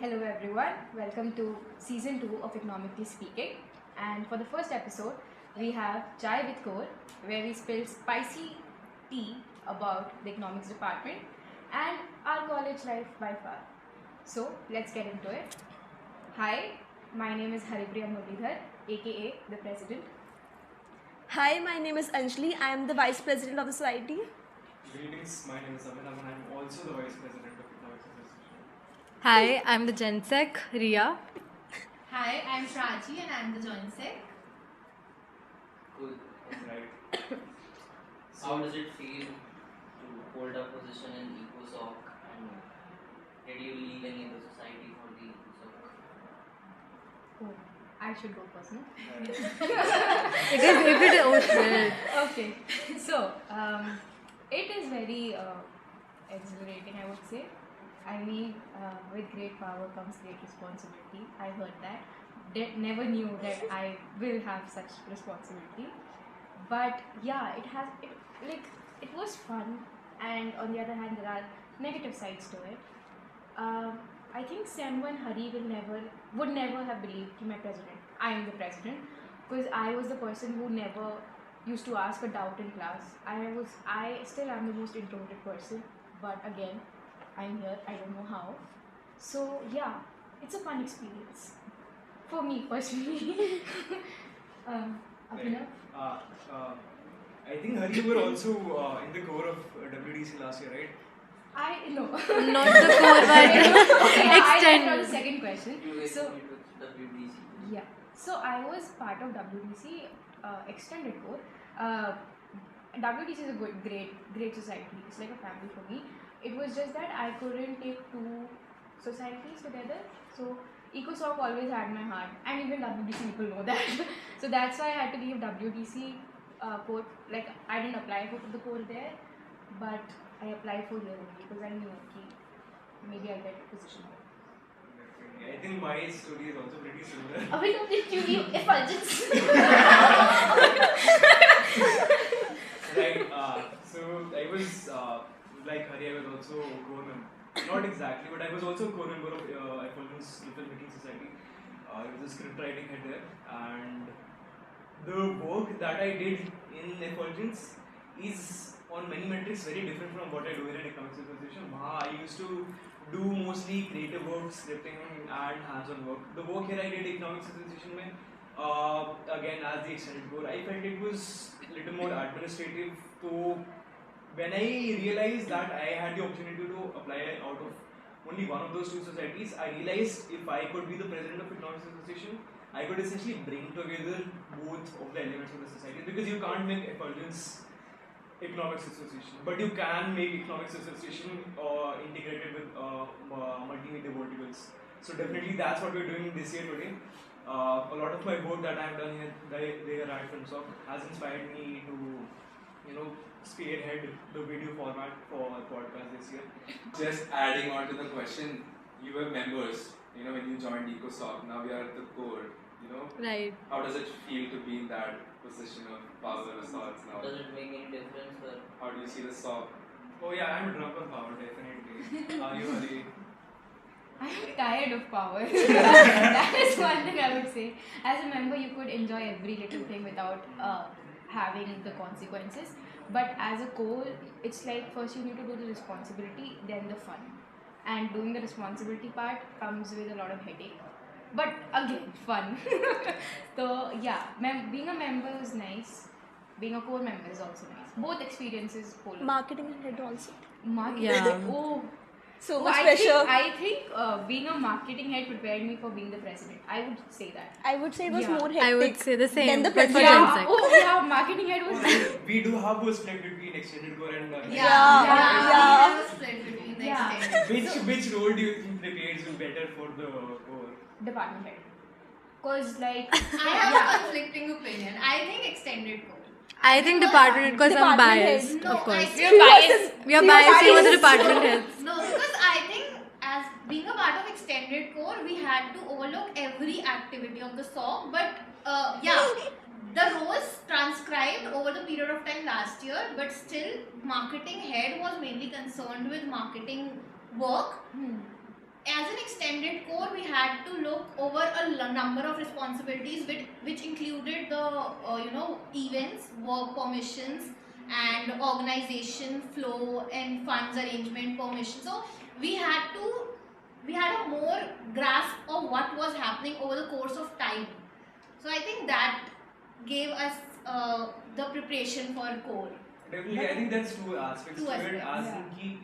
Hello everyone, welcome to season 2 of Economically Speaking. And for the first episode, we have Chai with Core, where we spill spicy tea about the economics department and our college life by far. So let's get into it. Hi, my name is Haripriya Muralidhar, aka the President. Hi, my name is Anjali. I am the Vice President of the society. Greetings, my name is Amin and I'm also the Vice President of Economics Association. Hi, I'm the GenSec, Ria. Hi, I'm Prachi and I'm the Joint Sec. Cool. Right. How does it feel to hold a position in EcoSoc, and did you leave any other society for the EcoSoc? Oh, I should go first, no? Okay, so it is very exhilarating, I would say. I mean, with great power comes great responsibility. I heard that. Never knew that I will have such responsibility. But yeah, it was fun, and on the other hand, there are negative sides to it. I think Senwa and Hari would never have believed to my president. I am the president because I was the person who never used to ask a doubt in class. I still am the most introverted person, but again, I'm here. I don't know how. So yeah, it's a fun experience for me personally. Abhinav? I think Hari, you were also in the core of WDC last year, right? I know. Not the core, but Okay, I extend. left for the second question. You guys So meet with WBC. yeah, so I was part of WDC extended core. WDC is a great society. It's like a family for me. It was just that I couldn't take two societies together. So EcoSoc always had my heart, and even WDC people know that. So that's why I had to leave WDC core. Like I didn't apply for the core there, but I applied for here only because I knew maybe I'll get a position there. I think my story is also pretty similar. Abhinav, did you leave effulgence? Right. So I was like Hari, I was also a core member. Not exactly, but I was also a core member of Effulgence Filmmaking Society. I was a script writing head there, and the work that I did in Effulgence is on many metrics very different from what I do in an economics association. I used to do mostly creative work, scripting, and hands-on work. The work here I did economics association mein, again as the extended goal, I felt it was a little more administrative. So when I realized that I had the opportunity to apply out of only one of those two societies, I realized if I could be the president of economics association, I could essentially bring together both of the elements of the society, because you can't make Effulgence economics association, but you can make economics association integrated with multimedia verticals. So definitely that's what we're doing this year today. A lot of my work that I've done here at FilmSoc has inspired me to spearhead the video format for our podcast this year. Just adding on to the question, you were members, when you joined EcoSoc, now we are at the core, Right. how does it feel to be in that position of power or sorts now? Does it make any difference, or How do you see the SOC? Oh yeah, I'm a drunk on power, definitely. Are you, Hari? I'm tired of power. That is one thing I would say. As a member, you could enjoy every little thing without having the consequences. But as a core, it's like first you need to do the responsibility, then the fun. And doing the responsibility part comes with a lot of headache. But again, fun. So yeah, being a member is nice. Being a core member is also nice. Both experiences polar. Marketing head also. Marketing. Yeah. Oh. So Oh, much pressure. I think being a marketing head prepared me for being the president. I would say that. I would say it was Yeah. more hectic. I would say the same. Than the but for president. GenSec. Oh yeah, marketing head was. We do have a split between extended core and Yeah. We have a split between the Yeah. extended. Which role do you think prepares you better for the core? Department head. Cause like I have a conflicting opinion. I think extended core. I think department because I'm Department biased, head. No, of course. I- We are biased. We are biased over the department heads. No, because I think as being a part of extended core, we had to overlook every activity of the SOC. But the roles transcribed over the period of time last year, but still marketing head was mainly concerned with marketing work. as an extended core, we had to look over a number of responsibilities, which included the events, work permissions, and organization flow and funds arrangement permission. So we had a more grasp of what was happening over the course of time. So I think that gave us the preparation for core. Definitely, I think that's two aspects Two to it. aspects, As in ki,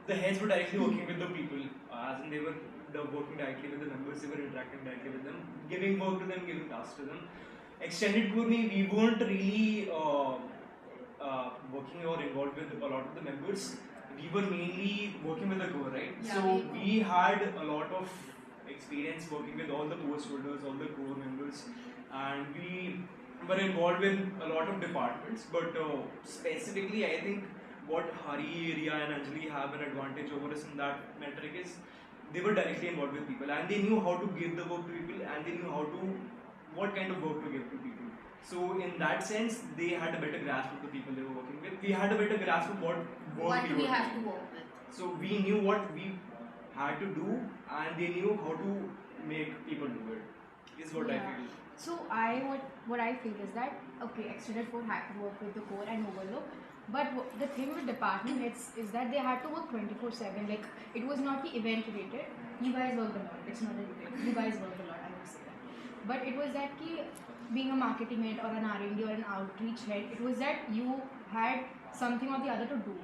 the heads were directly working with the people, as in they were working directly with the members, they were interacting directly with them, giving work to them, giving tasks to them. Extended core, we weren't really working or involved with a lot of the members. We were mainly working with the core, right? Yeah, So we had a lot of experience working with all the post holders, all the core members, and we were involved in a lot of departments. But specifically, I think what Hari, Riya, and Anjali have an advantage over us in that metric is they were directly involved with people, and they knew how to give the work to people, and they knew what kind of work to give to people. So in that sense, they had a better grasp of the people they were working with. We had a better grasp of what work What we we were have doing. to work with. So we knew what we had to do, and they knew how to make people do it. Is what I Yeah. feel. So what I feel is that okay, extended core had to work with the core and overlook, but the thing with department heads is that they had to work 24/7. Like it was not the event related. You guys worked a lot. It's not a debate. You guys worked a lot. I would say that. But it was that ki being a marketing head or an R&D or an outreach head, it was that you had something or the other to do,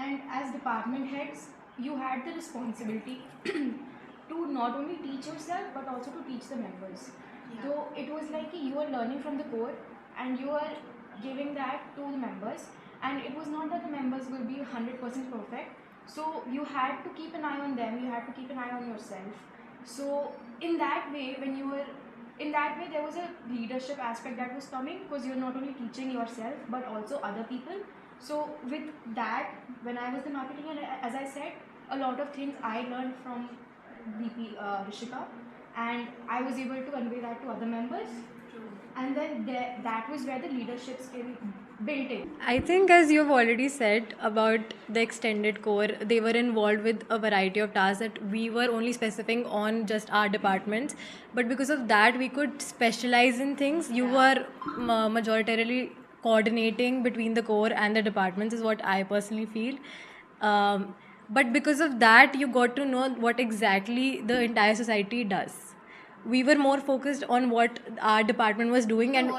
and as department heads, you had the responsibility to not only teach yourself but also to teach the members. Yeah. So it was like you are learning from the core and you are giving that to the members, and it was not that the members will be 100% perfect. So you had to keep an eye on them, you had to keep an eye on yourself. So in that way, there was a leadership aspect that was coming, because you're not only teaching yourself but also other people. So with that, when I was the marketing, and as I said, a lot of things I learned from VP Rishika, and I was able to convey that to other members. And then that was where the leadership skill built in. I think, as you've already said about the extended core, they were involved with a variety of tasks that we were only specifying on just our departments. But because of that, we could specialize in things. You were majoritarily coordinating between the core and the departments, is what I personally feel. But because of that, you got to know what exactly the entire society does. We were more focused on what our department was doing, and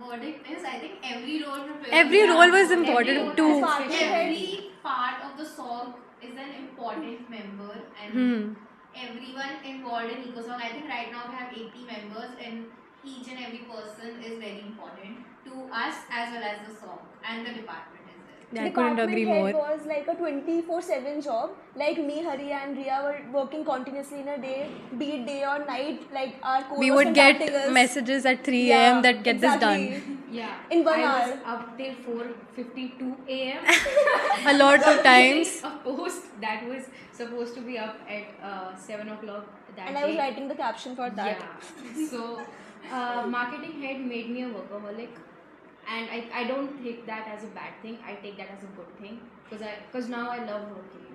Verdict is, I think every role every role was important every too. Every part of the SOG is an important member, and everyone involved in EcoSOG. I think right now we have 80 members, and each and every person is very important to us as well as the SOG and the department as well. Yeah, I couldn't agree more. Department head was like a 24/7 job. Like me, Hari and Riya were working continuously in a day, be it day or night. Like our core We was would get contacting us. messages at 3 Yeah, a.m. that get this exactly. done. Yeah. In 1 I hour. was up till 4:52 a.m. A lot of times. A post that was supposed to be up at 7 o'clock that And day. I was writing the caption for that. Yeah. So, marketing head made me a workaholic, and I don't take that as a bad thing. I take that as a good thing, because now I love working.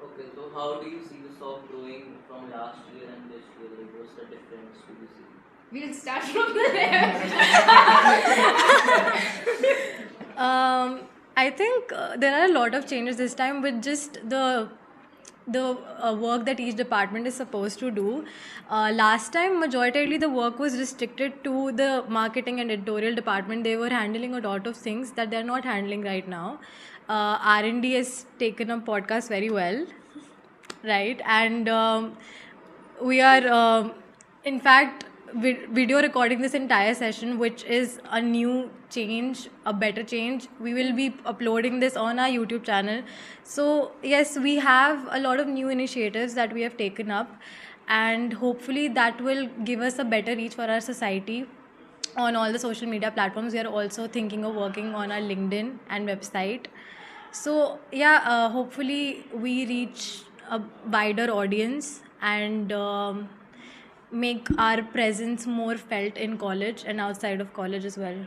Okay, so how do you see the SOC growing from last year and this year? Like, what's the difference do you see? We'll start from the left. I think there are a lot of changes this time with just the work that each department is supposed to do. Last time, majoritarily the work was restricted to the marketing and editorial department. They were handling a lot of things that they're not handling right now. R&D has taken up podcast very well, right? And we are, in fact, video recording this entire session, which is a new change, a better change. We will be uploading this on our YouTube channel. So yes, we have a lot of new initiatives that we have taken up, and hopefully that will give us a better reach for our society on all the social media platforms. We are also thinking of working on our LinkedIn and website. So yeah, hopefully we reach a wider audience and make our presence more felt in college and outside of college as well.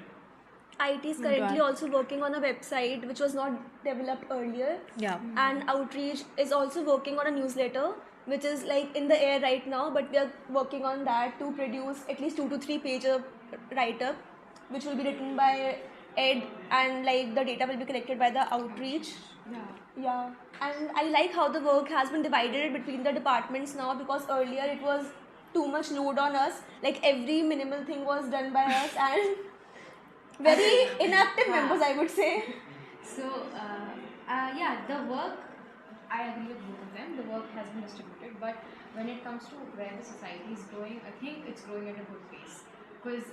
IT is currently also working on a website which was not developed earlier. Yeah. And Outreach is also working on a newsletter which is like in the air right now, but we are working on that to produce at least 2 to 3 page write-up, which will be written by Ed, and like the data will be collected by the outreach. Yeah, and I like how the work has been divided between the departments now, because earlier it was too much load on us. Like every minimal thing was done by us, and very inactive members, I would say. So, yeah, the work, I agree with both of them. The work has been distributed, but when it comes to where the society is growing, I think it's growing at a good pace. Because,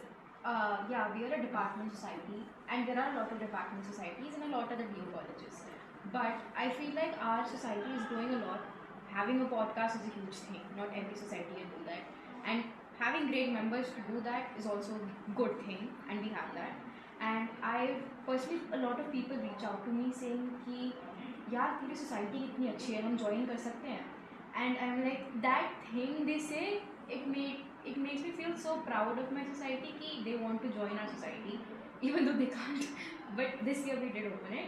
yeah, we are a department society, and there are a lot of department societies and a lot of the DO colleges. But I feel like our society is growing a lot. Having a podcast is a huge thing. Not every society can do that. And having great members to do that is also a good thing, and we have that. And I personally, a lot of people reach out to me saying कि यार तेरी society कितनी अच्छी है, हम join कर सकते हैं. And I'm like, that thing they say, it makes me feel so proud of my society कि they want to join our society, even though they can't. But this year we did open it.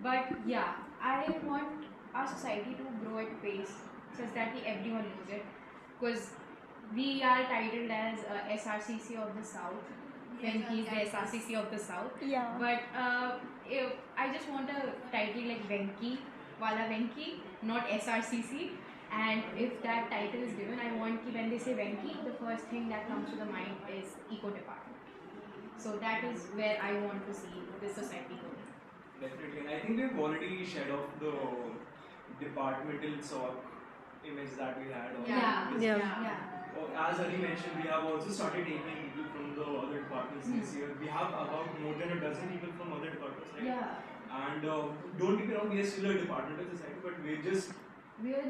But yeah, I want our society to grow at pace such that everyone knows it, because we are titled as SRCC of the South. When he's the SRCC of the South. Yeah. But I just want a title like Venki, Wala Venki, not SRCC. And if that title is given, I want ki when they say Venki, the first thing that comes to the mind is Eco Department. So that is where I want to see this society going. Definitely, and I think we've already shed off the departmental SOC image that we had. As Hari mentioned, we have also started taking people from the other departments this year. We have about more than a dozen people from other departments, right? Yeah. And don't get me wrong, we are still a departmental society, but we're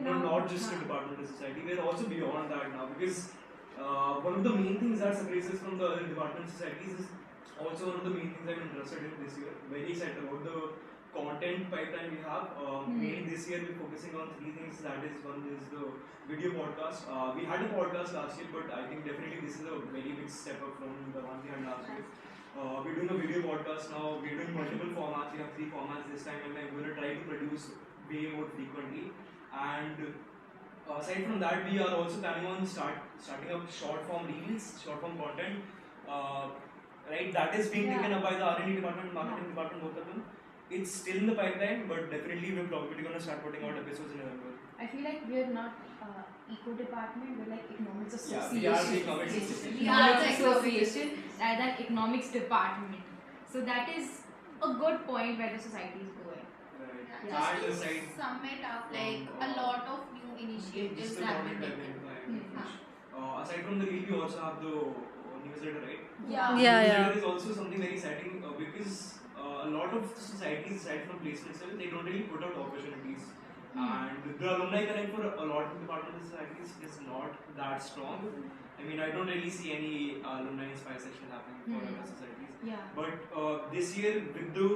not just a departmental society. We're also beyond that now, because one of the main things that separates us from the other departmental societies is also one of the main things I'm interested in this year. Very excited about the content pipeline we have. Mainly this year we're focusing on 3 things. That is, one is the video podcast. We had a podcast last year, but I think definitely this is a very big step up from the one we had last year. We're doing a video podcast now. We're doing multiple formats. We have 3 formats this time, and we're going to try to produce way more frequently. And aside from that, we are also planning on starting up short form reels, short form content. Right, that is being taken up by the R&D department, marketing department, both of them. It's still in the pipeline, but definitely we're probably going to start putting out episodes in November. I feel like we're not eco department, we're like economics association. Yeah, we are the economics association. We are the association rather than economics department. So that is a good point where the society is going. Right. Yeah, And just to aside, sum it up, like a lot of new initiatives just have been about taken. aside from the reel, we also have the newsletter, right? Yeah. Newsletter is also something very exciting because a lot of societies, aside from placement itself, they don't really put out opportunities. And the alumni connect for a lot of departmental societies is not that strong. I mean, I don't really see any alumni inspire section happening for other societies. Yeah. But this year, with the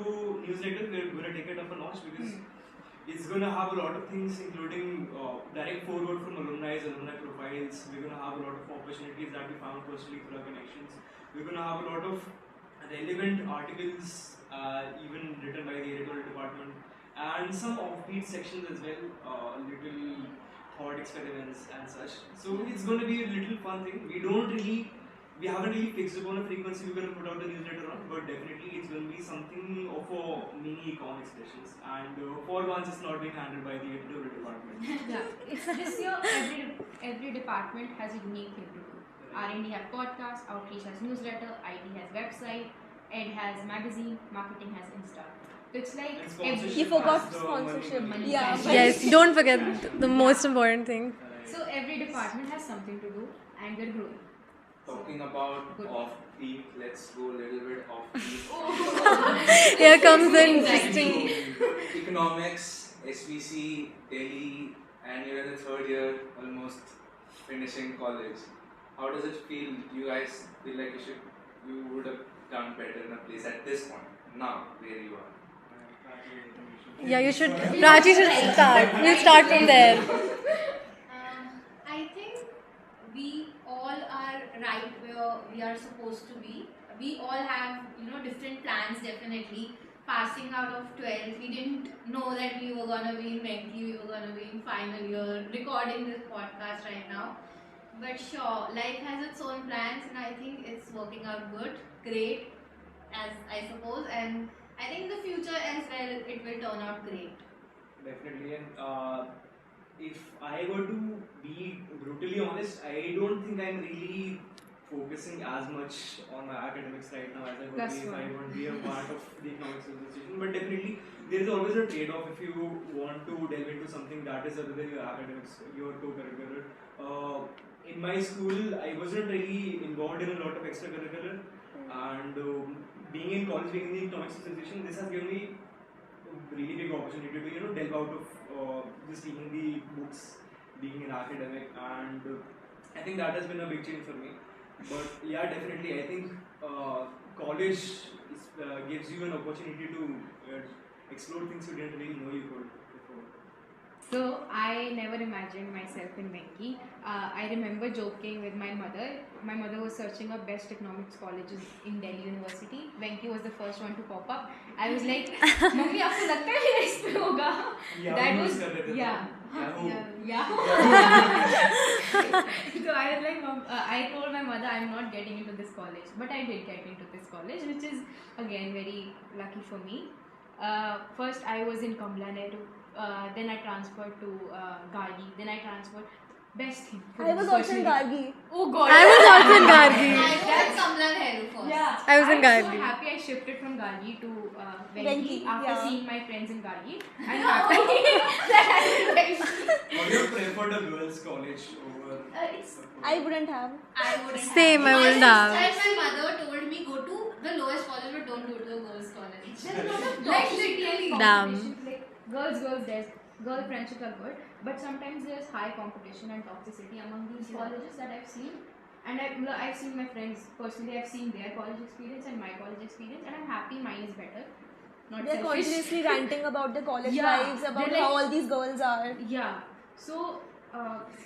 newsletter, we're going to take it up a notch because it's going to have a lot of things, including direct forward from alumni profiles. We're going to have a lot of opportunities that we found personally through our connections. We're going to have a lot of relevant articles, even written by the editorial department, and some offbeat sections as well, little thought experiments and such. So it's going to be a little fun thing. We haven't really fixed upon a frequency we're going to put out the newsletter on, but definitely it's going to be something of a mini comic sessions. And for once, it's not being handled by the editorial department. Yeah, it's this year every department has a unique thing to do. R&D has podcast, outreach has newsletter, IT has website, Ed has magazine, marketing has Insta. So it's like And sponsorship You forgot has the sponsorship. money. Yeah. Yes, don't forget the most important thing. so every department has something to do, and we're growing. Talking about Good. off-peak, let's go a little bit off-peak. Here comes the interesting. Economics, SVC, Delhi, and you're in the 3rd year, almost finishing college. How does it feel? Do you guys feel like you would have done better in a place at this point, now, where you are? Yeah, you should. Prachi should start. We'll start from there. I think we all are right where we are supposed to be. We all have, different plans definitely. passing out of 12th, we didn't know that we were gonna be in Venki, we were gonna be in final year, recording this podcast right now. But sure, life has its own plans, and I think it's working out good, great, as I suppose, and I think the future as well, it will turn out great. Definitely, and if I were to be brutally honest, I don't think I'm really focusing as much on my academics right now as I would That's be if I fine. want to be a part of the economics association. But definitely, there is always a trade-off if you want to delve into something that is other than your academics, your co-curricular. In my school, I wasn't really involved in a lot of extracurricular, and being in college, being in the economics association, this has given me a really big opportunity to delve out of just reading the books, being an academic, and I think that has been a big change for me. But yeah, definitely, I think college gives you an opportunity to explore things you didn't really know you could before. So I never imagined myself in Venki. I remember joking with my mother. My mother was searching up best economics colleges in Delhi University. Venki was the first one to pop up. I was like, "Mummy, आपको लगता है मेरा इसमें होगा?" That was yeah. So I was like, Mom, I told my mother I'm not getting into this college, but I did get into this college, which is again very lucky for me. First I was in Kamla Nehru, then I transferred to Gargi, then I transferred. Best thing. for I was this also in person- Gargi. Oh God. I was also in Gargi. I was Kamla Nehru first. Yeah, I was in I'm Gargi. so happy I shifted from Gargi to Venki Venki, after yeah. seeing my friends in Gargi. I'm happy that I did Venki. Would you prefer a girls' college over? It's I wouldn't have. I wouldn't Same, have. I wouldn't have. My mother told me go to the lowest college, but don't go to the girls' college. there's a lot of Like toxicity literally. and Damn. competition. Like girls, there's girl friendships are good, but sometimes there's high competition and toxicity among these colleges that I've seen. And I've seen my friends personally. I've seen their college experience and my college experience, and I'm happy mine is better. Not They're selfish. continuously ranting about the college Yeah, lives, about they're like- how all these girls are. Yeah, so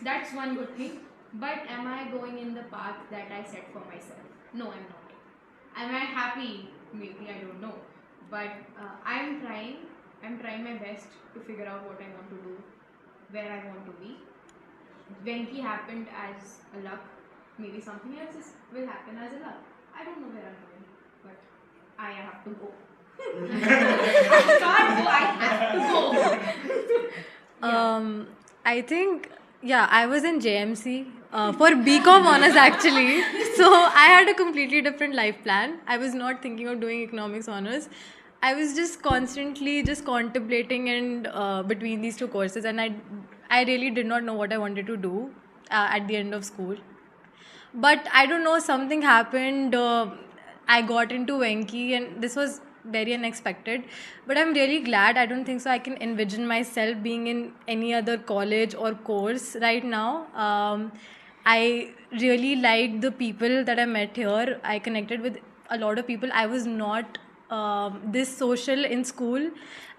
that's one good thing. But am I going in the path that I set for myself? No, I'm not. Am I happy? Maybe, I don't know. But I'm trying. I'm trying my best to figure out what I want to do, where I want to be. Venki happened as a luck. Maybe something else will happen as a luck. I don't know where I'm going, but I have to go. I can't go. I have to go. I think, yeah, I was in JMC for BCom honors actually. So I had a completely different life plan. I was not thinking of doing economics honors. I was just constantly just contemplating and between these two courses, and I really did not know what I wanted to do at the end of school. But I don't know, something happened. I got into Venki, and this was very unexpected. But I'm really glad. I don't think so I can envision myself being in any other college or course right now. I really liked the people that I met here. I connected with a lot of people. I was not this social in school.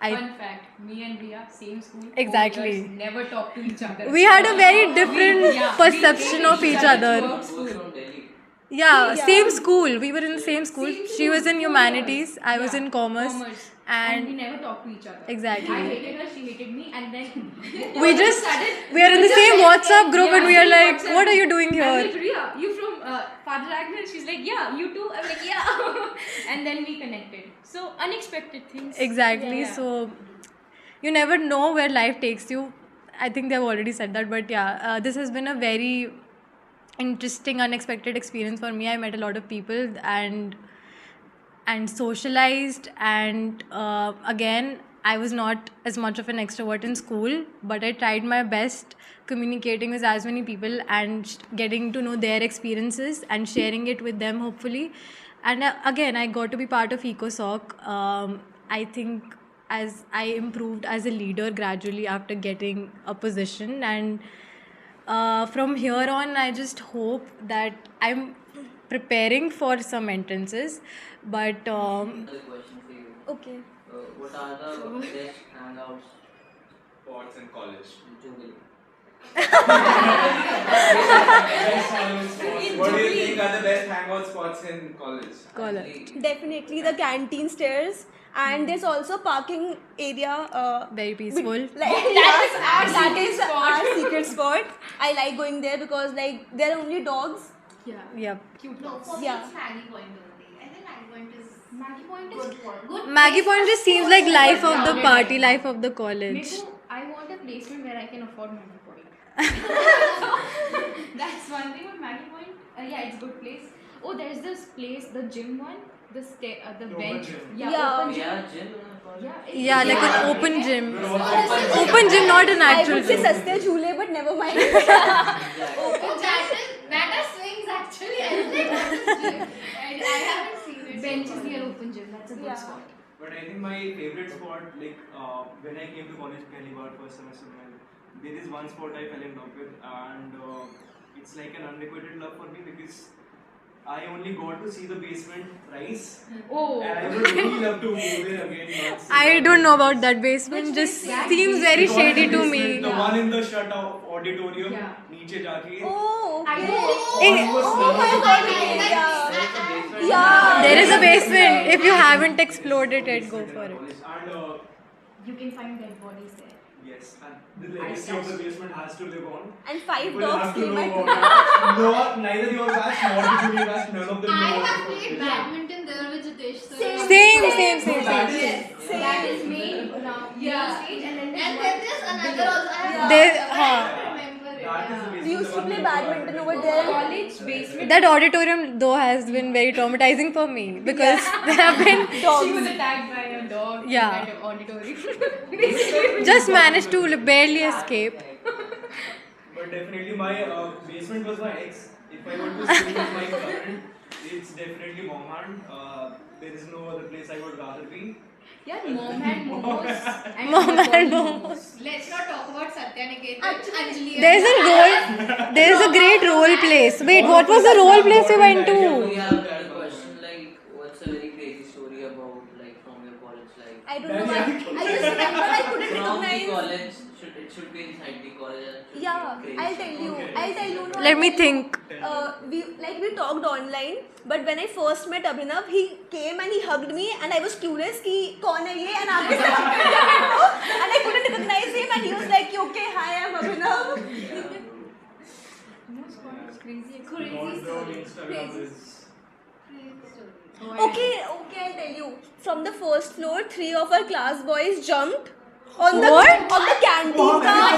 Fun fact, me and Ria, same school. 4 Exactly. years, never talked to each other. We had a very different Yeah, perception we of hated each each other other. throughout Both school. from Delhi. Yeah, Yeah. same school. We were in the same school. Same She was school, in 4 humanities. years. I was Yeah, in commerce. And we And never talked to each other. Exactly. I hated her, she hated me, and then we just we are in the same WhatsApp group, and we are like, "What are you doing I'm here?" like, Ria, you from Father Agner? She's like, yeah, you too. I'm like, yeah. And then we connected. So unexpected things. Exactly. Yeah. So you never know where life takes you. I think they've already said that, but yeah, this has been a very interesting, unexpected experience for me. I met a lot of people and socialized, and again, I was not as much of an extrovert in school, but I tried my best communicating with as many people and getting to know their experiences and sharing it with them, hopefully. And again, I got to be part of EcoSoc. I think as I improved as a leader gradually after getting a position, and from here on, I just hope that I'm preparing for some entrances, but Another question for you. Okay. What are the best hangouts Sports in college. in Jubilee? What do you think are the best hangout spots in college? college. Actually, Definitely the canteen stairs And there's also parking area. Very peaceful. That is our secret spot. I like going there because like there are only dogs. Yep. No, for me Yeah. it's Maggie Point only. I think Maggie Point is Maggie Point is good. Maggie place Point for just seems sports like life of the crowded party, time. life of the college. I want a placement where I can afford Maggie Point. That's one thing with Maggie Point. Yeah, it's a good place. Oh, there's this place, the gym one, the open bench. gym. Yeah. Open gym. Yeah, gym. Yeah, Yeah, like an open gym. Open Open gym, not an I actual would say gym. saste jhoole, but never mind. Oh, that are swings actually. I was like, what is gym? I haven't seen it. bench is near open gym. That's a good Yeah. spot. But I think my favorite spot, like when I came to college, पहली बार first semester में, there is one spot I fell in love with, and it's like an unrequited love for me because I only got to see the basement rise, Oh. and I would really love to go there again. once. I don't know about that basement. Just seems very The one in shady the to basement, me. The one in the shut auditorium, Yeah. नीचे जाके. Oh, I okay. know. Oh my god, yeah. Yeah. There is a basement. If you haven't explored it yet, go for it. And You can find dead bodies there. yes, and the legacy of the basement has to live on. And 5 People dogs have to came know at about it. No, neither your batch nor the junior batch, none of them I know have about played it. badminton there with Jitesh sir. Same. That is main now. Yeah. Stage and then And then there's another also. I Yeah. There- I don't remember it. That is the We basement, used the to one play with the badminton over badminton. there. college basement. That auditorium though has been very traumatizing for me because there have been She was attacked by a dog Yeah. in that auditorium. just managed to barely escape. But definitely my basement was my ex. If I were to stay with my current, it's definitely Mohan. There is no other place I would rather be. Yeah, mom had momos. And Mom papa had momos. Let's not talk about Satya Niketan. Anjali. and There's a role. There's a great role place. Wait, what was the role place you went We to? have got a question like, what's a very crazy story about like from your college life? I don't know why. I just remember I couldn't From the recognize. college, it should be inside the college. And it should Yeah, be crazy I'll tell you. Okay. I'll tell you. No, Let I'll me tell you. think. We talked online, but when I first met Abhinav, he came and he hugged me, and I was curious कि कौन है ये, and आगे से hug कर दिया, and I couldn't recognize him, and he was like, okay, hi, I'm Abhinav. Most college crazy. Not the Instagram Crazy. is. Okay, I'll tell you. From the first floor, 3 of our class boys jumped on the What? on the canteen car.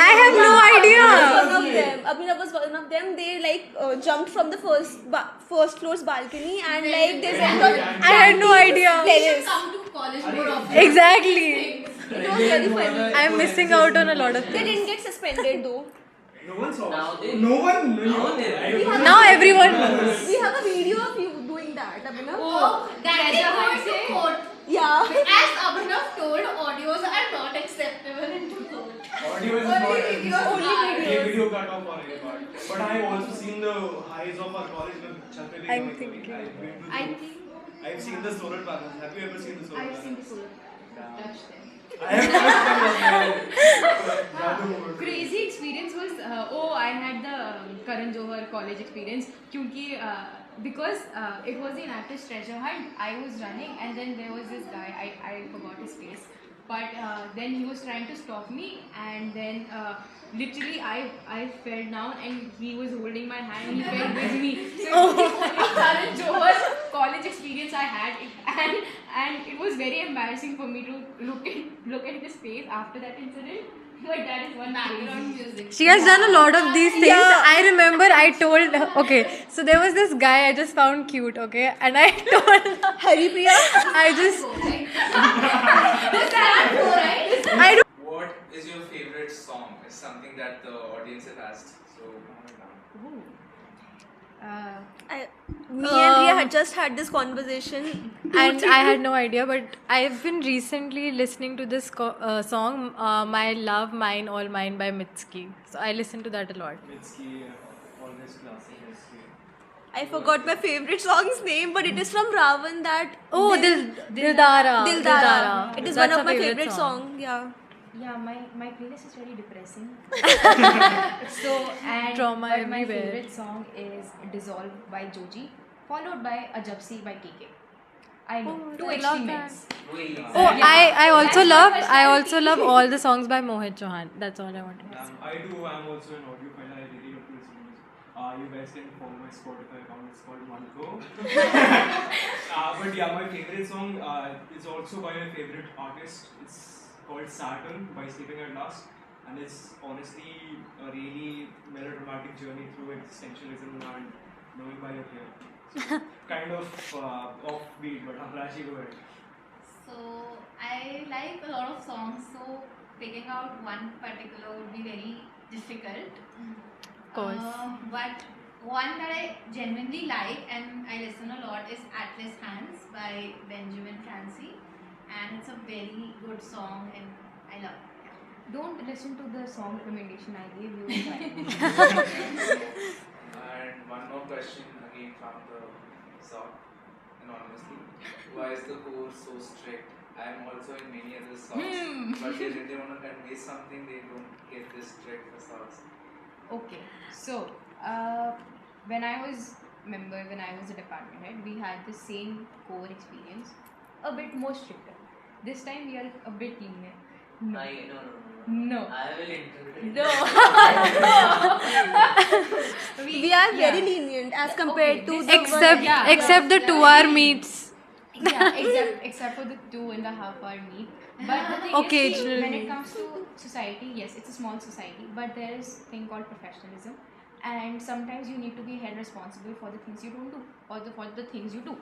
I have no idea. One of them. Abhinav was one of them. They like jumped from the first floor's balcony and like they went on. I had no idea. You should Terrace. come to college more often. Exactly. It was very funny. I'm missing out on a lot of They things. didn't get suspended though. No one saw. Now they- No one. Now they- I- Now everyone knows. We have a video of you doing that, Abhinav. Oh, that is going to court. Yeah. As Abhinav told, audios are not acceptable into court. Audio is Only not. videos Only are. ये video cut off for it, but I have also seen the highs of our college में छत पे भी I'm कभी- thinking. I've been to I the- think I've seen the solar panels. Have you ever seen the solar I've panels? seen the solar. Yeah. Touch them. I have touched Crazy experience was I had the Karan Johar college experience क्योंकि because it was in Actors Treasure Hunt. I was running and then there was this guy. I forgot his face, but then he was trying to stop me and then literally I fell down and he was holding my hand and he fell with me. So it was the only Karan Johar college experience I had, and it was very embarrassing for me to look at his face after that incident. But that is one Background crazy. music. She has done a lot of these things. I remember I told, okay, so there was this guy I just found cute, okay, and I told, Haripriya. I just, Does that go right? I don't. What is your favorite song? Is something that the audience has asked. So, Me and Riya had just had this conversation. And I had no idea, but I've been recently listening to this song, My Love, Mine, All Mine by Mitski. So I listen to that a lot. Mitski, always classic. I forgot my favorite song's name, but it is from Ravan. That Oh, Dildara. Dildara. It is That's one a of my favorite favorite songs. Yeah. Yeah, my playlist is very depressing. So and Trauma but my everywhere. favorite song is Dissolve by Joji, followed by Ajabsi by KK. I know. Oh, Two I love extreme that. ends. Wait. Oh, I also That's love my I also specialty. love all the songs by Mohit Chauhan. That's all I wanted to say. I do. I'm also an audiophile. I really love to listen to music. You guys can follow my Spotify account. It's called Mango. But yeah, my favorite song is also by my favorite artist. It's called Saturn by Sleeping at Last, and it's honestly a really melodramatic journey through existentialism and knowing why you're here. So, kind of offbeat, but Rashi, go ahead. So I like a lot of songs, so picking out one particular would be very difficult. Of course. But one that I genuinely like and I listen a lot is Atlas Hands by Benjamin Francie, and it's a very good song and I love it. Yeah. Don't listen to the song recommendation I gave you. And one more question again from the SOC, anonymously. Why is the course so strict? I am also in many other SOCs, but if they want to convey something, they don't get this strict for SOCs. Okay, so when I was a department head, we had the same core experience, a bit more stricter. This time we are a bit lenient. No. No. I will interpret. No. We are very lenient as compared to the Except the 2-hour meets. Yeah, except for the 2.5 hour meet. But the thing is, see, Occasionally. when it comes to society, yes, it's a small society, but there is a thing called professionalism, and sometimes you need to be held responsible for the things you don't do or for the things you do.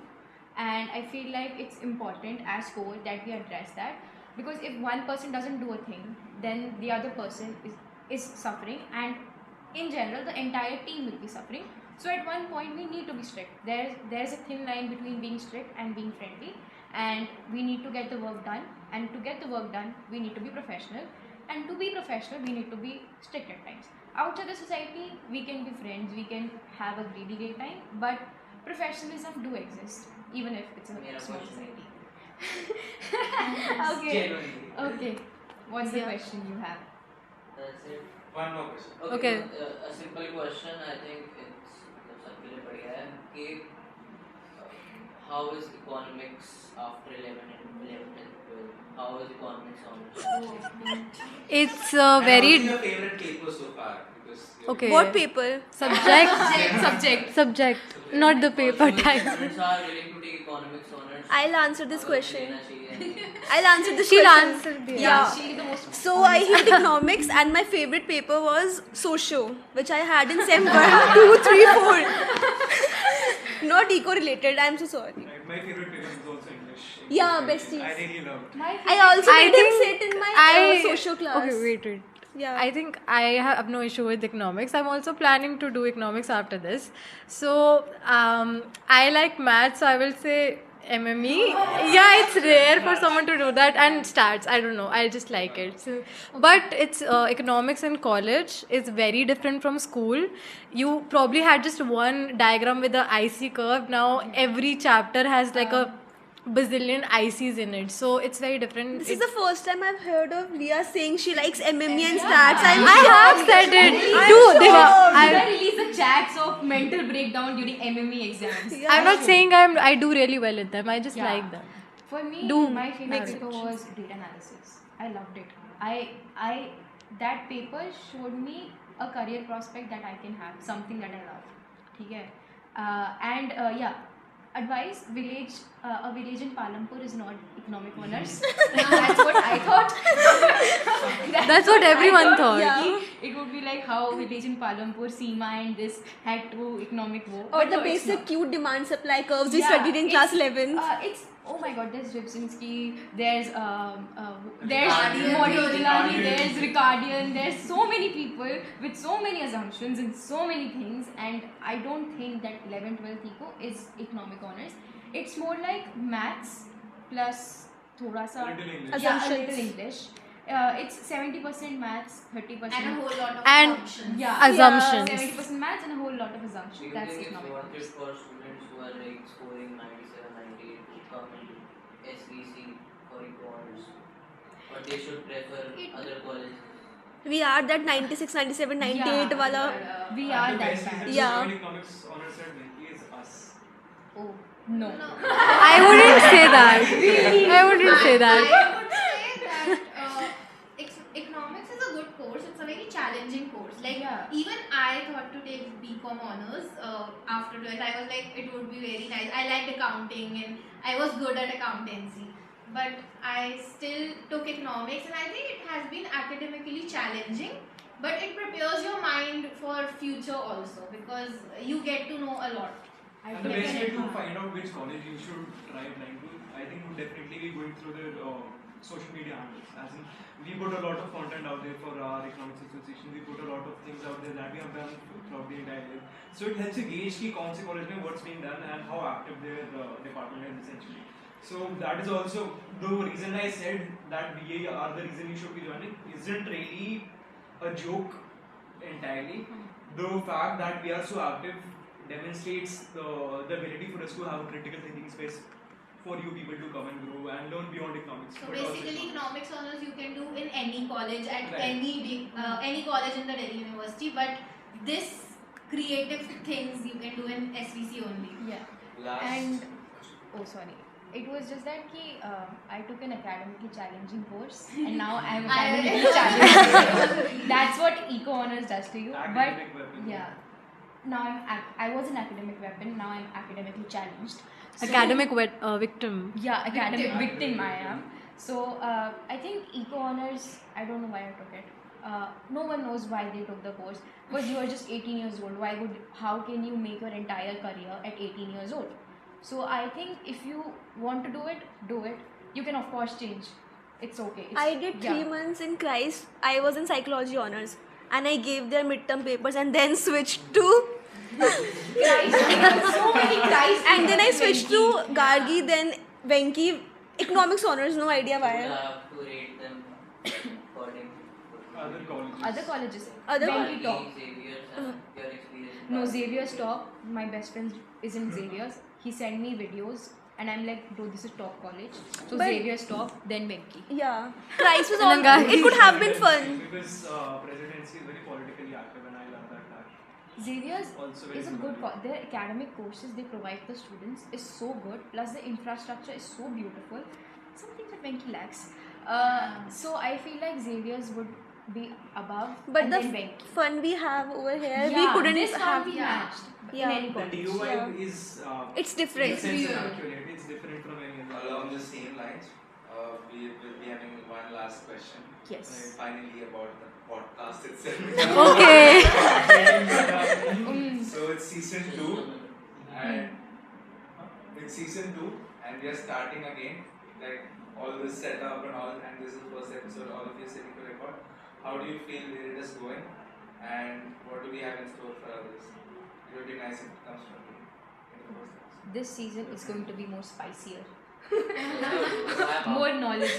And I feel like it's important as core that we address that, because if one person doesn't do a thing, then the other person is suffering, and in general the entire team will be suffering. So at one point we need to be strict. There's a thin line between being strict and being friendly, and we need to get the work done, and to get the work done we need to be professional, and to be professional we need to be strict at times. Outside the society we can be friends, we can have a really great time, but professionalism do exist even if it's a Yeah, small unfortunately. society. Okay. Genuinely. Okay, what's the question you have? That's it. One more question. Okay. A simple question. I think it's सबके लिए बढ़िया है कि how is economics after 11 and 12? How is economics on? It's And very also your favorite paper so far? Because okay. What paper? Subject, not the paper type. Students are willing to take economics honors. I'll answer this अगर question. लेना चाहिए। I'll answer this She'll question. answer the Yeah. She'll be the most So I hate economics, and my favorite paper was socio, which I had in Sem 1, 2, 3, 4. Not eco-related. I'm so sorry. Right, my favorite paper is also English. Yeah, I besties. really loved. My I also I made him think sit in my socio class. Okay, wait. Yeah. I think I have no issue with economics. I'm also planning to do economics after this. So I like maths, so I will say MME. Yeah, it's rare for someone to do that, and stats. I don't know. I just like it. So, but it's economics in college is very different from school. You probably had just one diagram with a IC curve. Now every chapter has like a bazillion ICs in it, so it's very different. This is the first time I've heard of Leah saying she likes MME and stats. I have said it. Did I I'm release the chats of mental breakdown during MME exams? not saying I do really well at them. I just Yeah. like them. For me, Do my favorite make paper was data analysis. I loved it. I that paper showed me a career prospect that I can have, something that I love. ठीक है? And yeah, advice: a village in Palampur is not economic honors. That's what I thought. That's what everyone thought. Yeah. It would be like how village in Palampur, Seema and this had to economic war. Or But the no, it's basic not. cute demand supply curves we Yeah, studied in class it's- 11. It's oh my god. There's Rybczynski. There's Ricardian Modigliani. theory. There's Ricardian. There's so many people with so many assumptions and so many things. And I don't think that 11th, 12th eco is economic honors. It's more like maths plus thoda sa Little English. yeah, a Assumptions. little English. It's 70% maths, 30%. And a whole lot of And- assumptions. yeah, Assumptions. 70% maths and a whole lot of Do assumptions. you That's think it's economic worth it honors. for students who are like scoring 97, 98 to come into SVC for eco honors? Or they should prefer other colleges? We are that 96, 97, 98 wala. We And are the that best bad. reason to Yeah. join economics honors at Venki is us. Oh, no. I wouldn't say that. I wouldn't say that. I would say that economics is a good course. It's a very challenging course. Like Yeah. even I thought to take BCom honors after 12th. I was like, it would be very nice. I liked accounting and I was good at accountancy. But I still took economics, and I think it has been academically challenging. But it prepares your mind for future also, because you get to know a lot. And the best way to find out which college you should try applying to, I think, would definitely be going through their social media handles. As in, we put a lot of content out there for our economics association. We put a lot of things out there that we have done throughout the entire year. So it helps you gauge ki kaun se college mein what's being done and how active their department is essentially. So that is also the reason I said that we are the reason you should be joining isn't really a joke entirely. The fact that we are so active demonstrates the ability for us to have a critical thinking space for you people to come and grow and learn beyond economics. So but also basically, economics honors you can do in any college at Right. any college in the Delhi University. But this creative things you can do in SVC only. Yeah. Last. And oh, sorry. It was just that I took an academically challenging course, and now I'm academically challenged. That's what eco honors does to you. Academic But weapon. yeah, now I was an academic weapon. Now I'm academically challenged. So- Academic victim. Yeah, academic Victim. victim I am. So I think eco honors. I don't know why I took it. No one knows why they took the course, because you are just 18 years old. How can you make your entire career at 18 years old? So I think if you want to do it, do it. You can of course change. It's okay. I did 3 months in Christ. I was in psychology honors, and I gave their midterm papers and then switched to So many Christ. and then I switched to Gargi, then Venki. Economics honors, no idea You why. have to rate them according to Other colleges. Other colleges. Other When we talk. Xavier's and your experience. No, Xavier's top. My best friend is in Xavier's. He sent me videos, and I'm like, bro, this is top college. So But- Xavier's top, then Venki. Yeah, Christ was And all. then Gargi. It could have been fun. Because presidency is very politically active, and I love that fact. Xavier's Also very is a good their academic courses they provide the students is so good, plus the infrastructure is so beautiful, something that Venki lacks. So I feel like Xavier's would be above, But and the then Venki. fun we have over here, we Yeah, couldn't this have. can't be yeah. matched Yeah. in any The college. DU vibe Yeah. is It's different. makes sense and accurate. It's different from any other. Along the same lines, we will be having one last question. Yes. Finally, about the podcast itself. Okay. So it's season 2, and it's season 2, and we are starting again. Like all this setup and all, and this is the first episode. All of you sitting to record. How do you feel where it is going, and what do we have in store for others? It would be nice if it comes from you in the first episode. This season is going to be more spicier, More. more knowledge.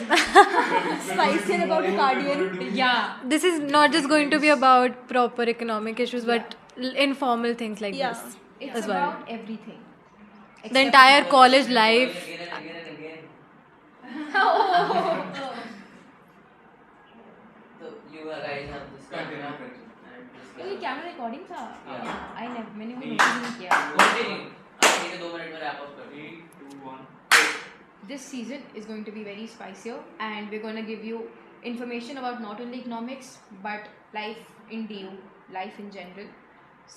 Spicier about Guardian. Yeah. This is not just going to be about proper economic issues, but informal things like Yeah. this It's as well. about everything. The entire college life. Again and again and again. So you guys have this Continue, camera continue. and this ये camera. Camera recording था Yeah. I never मैंने वो notice नहीं किया Continue. अब ठीक है 2 minute में wrap up कर दो. 3, 2, 1. This season is going to be very spicier, and we're going to give you information about not only economics but life in DU, life in general.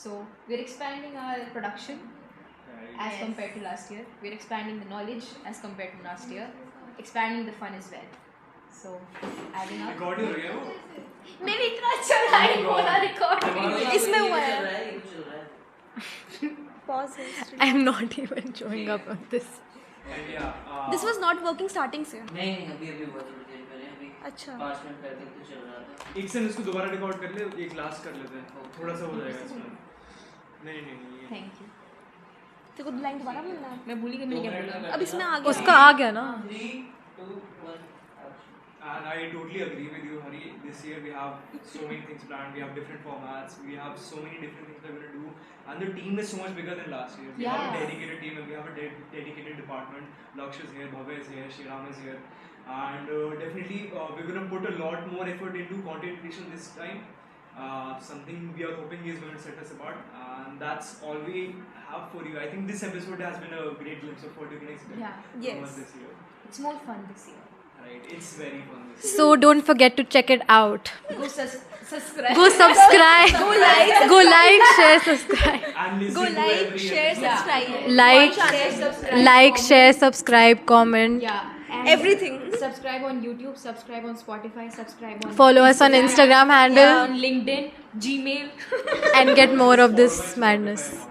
So we're expanding our production as compared to last year. We're expanding the knowledge as compared to last year, expanding the fun as well. So adding up. Record your review. मैंने इतना अच्छा नहीं बोला record इसमें हुआ ये है। चल रहा है, ये चल रहा है. Pause. I'm not even showing up on this. And yeah. This was not working starting से. नहीं अभी हुआ थोड़ी देर पहले अभी अच्छा. 5 मिनट पहले तो चल रहा था. एक सेकंड इसको दोबारा रिकॉर्ड कर ले, एक लास्ट कर लेते हैं. थोड़ा सा हो जाएगा इसमें. नहीं. थैंक यू तेरे को लाइन दोबारा बोलना है? मैं भूली गई मैंने क्या बोला अब इसमें आ गया. उसका आ गया ना. 3, 2, 1. And I totally agree with you, Hari. This year we have so many things planned. We have different formats. We have so many different things we're going to do. And the team is so much bigger than last year. We have a Yeah. dedicated team and we have a dedicated department. Laksh is here, Bhavya is here, Shriram is here. And definitely we're going to put a lot more effort into content creation this time. something we are hoping is going to set us apart, and that's all we have for you. I think this episode has been a great glimpse of what you can expect Yeah. from Yes. us this year. It's more fun this year. Right? It's very fun this year. So don't forget to check it out. Go subscribe. Go subscribe. Go like, share, subscribe. And listen Go to like, every share, episode. subscribe. Like, Share, subscribe, like, comment. share, subscribe, comment. Yeah. And Everything. Subscribe on YouTube, subscribe on Spotify, subscribe on Follow us on Instagram handle on LinkedIn, Gmail. and get more of this madness.